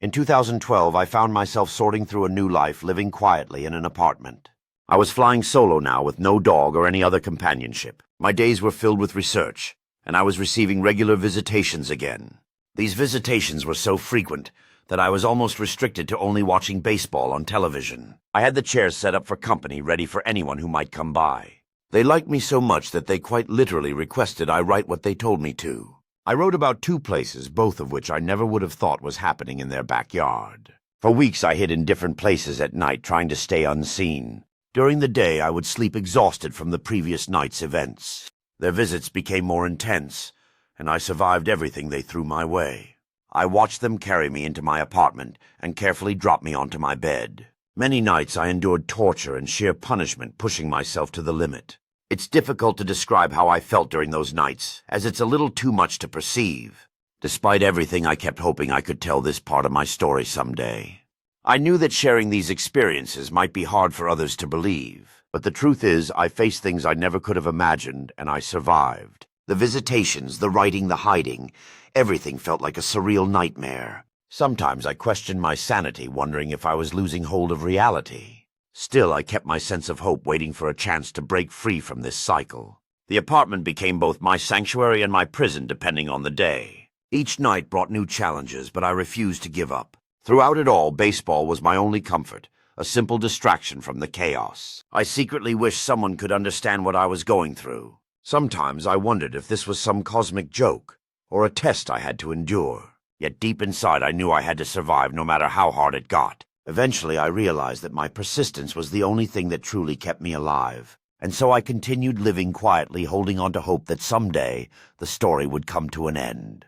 In 2012, I found myself sorting through a new life, living quietly in an apartment. I was flying solo now with no dog or any other companionship. My days were filled with research, and I was receiving regular visitations again. These visitations were so frequent that I was almost restricted to only watching baseball on television. I had the chairs set up for company, ready for anyone who might come by. They liked me so much that they quite literally requested I write what they told me to. I wrote about 2 places, both of which I never would have thought was happening in their backyard. For weeks I hid in different places at night, trying to stay unseen. During the day I would sleep exhausted from the previous night's events. Their visits became more intense, and I survived everything they threw my way. I watched them carry me into my apartment and carefully drop me onto my bed. Many nights I endured torture and sheer punishment, pushing myself to the limit. It's difficult to describe how I felt during those nights, as it's a little too much to perceive. Despite everything, I kept hoping I could tell this part of my story someday. I knew that sharing these experiences might be hard for others to believe, but the truth is I faced things I never could have imagined, and I survived. The visitations, the writing, the hiding, everything felt like a surreal nightmare. Sometimes I questioned my sanity, wondering if I was losing hold of reality. Still, I kept my sense of hope, waiting for a chance to break free from this cycle. The apartment became both my sanctuary and my prison, depending on the day. Each night brought new challenges, but I refused to give up. Throughout it all, baseball was my only comfort, a simple distraction from the chaos. I secretly wished someone could understand what I was going through. Sometimes I wondered if this was some cosmic joke, or a test I had to endure. Yet deep inside I knew I had to survive no matter how hard it got. Eventually I realized that my persistence was the only thing that truly kept me alive, and so I continued living quietly, holding on to hope that someday the story would come to an end.